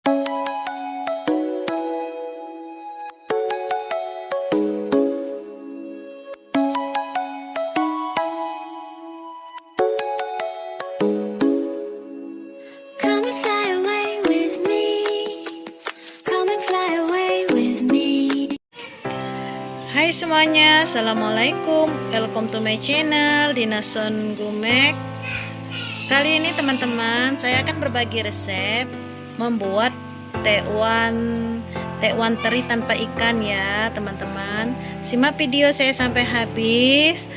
Come and fly away with me. Come and fly away with me. Hai semuanya, assalamualaikum. Welcome to my channel Dinason Gumek. Kali ini teman-teman, saya akan berbagi resep membuat tekwan teri tanpa ikan ya teman-teman. Simak video saya sampai habis.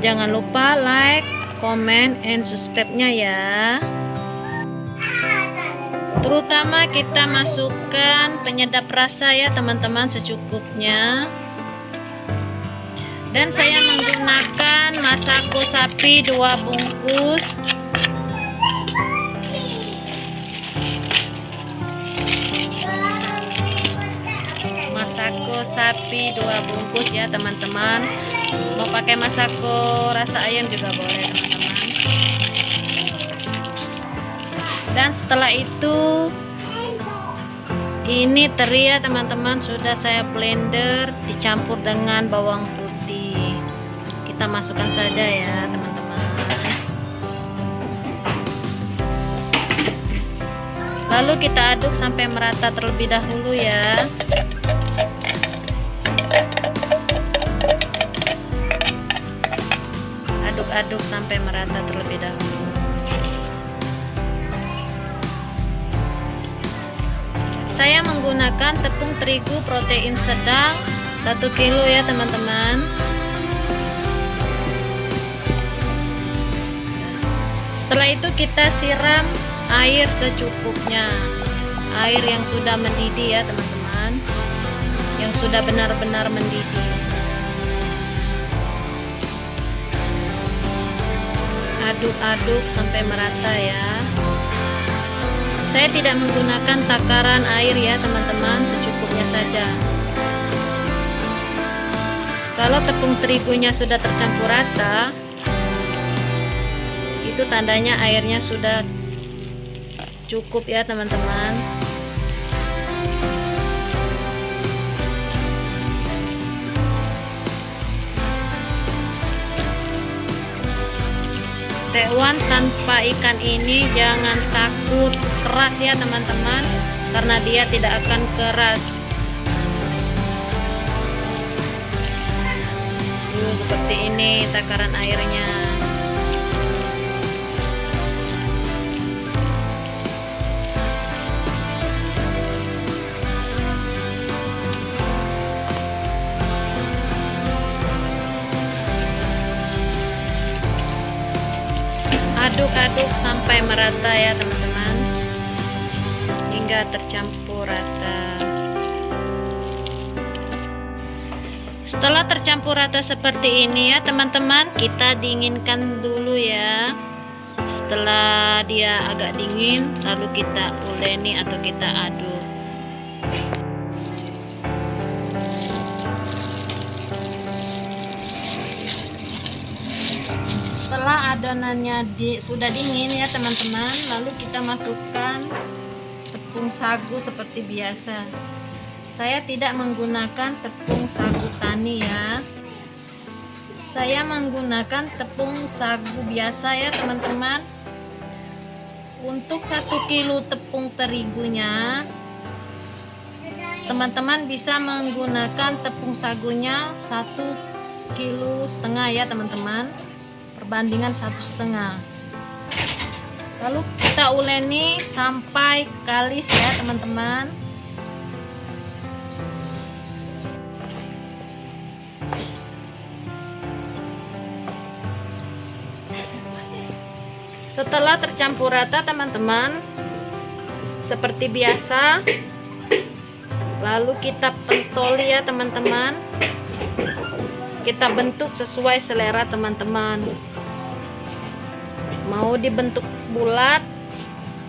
Jangan lupa like, comment, and subscribe-nya ya. Terutama kita masukkan penyedap rasa ya teman-teman secukupnya. Dan saya menggunakan masako sapi 2 bungkus. Masako sapi 2 bungkus ya teman-teman. Mau pakai masako rasa ayam juga boleh teman-teman. Dan setelah itu ini teri ya teman-teman, sudah saya blender dicampur dengan bawang putih. Kita masukkan saja ya teman-teman. Lalu kita aduk sampai merata terlebih dahulu ya. Aduk-aduk sampai merata terlebih dahulu. Saya menggunakan tepung terigu protein sedang 1 kilo ya teman-teman. Setelah itu kita siram air secukupnya. Air yang sudah mendidih ya teman-teman. Yang sudah benar-benar mendidih. Aduk-aduk sampai merata ya. Saya tidak menggunakan takaran air ya teman-teman, secukupnya saja. Kalau tepung terigunya sudah tercampur rata, itu tandanya airnya sudah cukup ya teman-teman. Tekwan tanpa ikan ini jangan takut keras ya teman-teman, karena dia tidak akan keras. Seperti ini takaran airnya. Aduk-aduk sampai merata ya teman-teman, hingga tercampur rata. Setelah tercampur rata seperti ini ya teman-teman, kita dinginkan dulu ya. Setelah dia agak dingin, lalu kita uleni atau kita aduk. Setelah adonannya sudah dingin ya teman-teman, lalu kita masukkan tepung sagu seperti biasa. Saya tidak menggunakan tepung sagu tani ya. Saya menggunakan tepung sagu biasa ya teman-teman. Untuk 1 kilo tepung terigunya, teman-teman bisa menggunakan tepung sagunya 1,5 kilo ya teman-teman. Perbandingan 1,5. Lalu kita uleni sampai kalis ya teman-teman. Setelah tercampur rata teman-teman, seperti biasa, lalu kita pentoli ya teman-teman. Kita bentuk sesuai selera teman-teman. Mau dibentuk bulat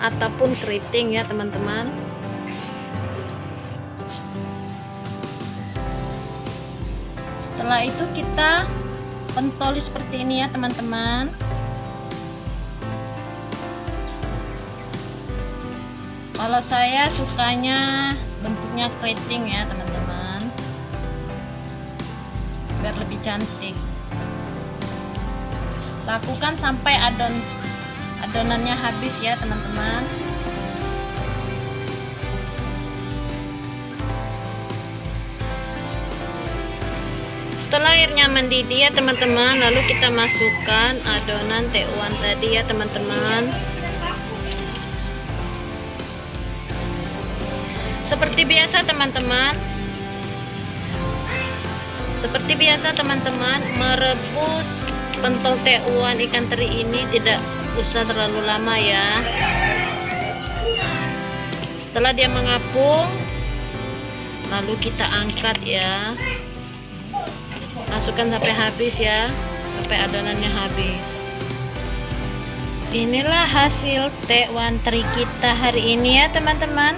ataupun keriting ya teman-teman. Setelah itu kita pentoli seperti ini ya teman-teman. Kalau saya sukanya bentuknya keriting ya teman-teman, biar lebih cantik. Lakukan sampai adonannya habis ya teman-teman. Setelah airnya mendidih ya teman-teman, lalu kita masukkan adonan tekwan tadi ya teman-teman. Seperti biasa teman-teman, merebus pentol tekwan ikan teri ini tidak usah terlalu lama ya. Setelah dia mengapung, lalu kita angkat ya. Masukkan sampai habis ya, sampai adonannya habis. Inilah hasil tekwan teri kita hari ini ya teman-teman.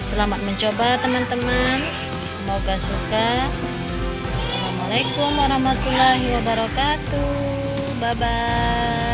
Selamat mencoba teman-teman, semoga suka. Assalamualaikum warahmatullahi wabarakatuh. Bye bye.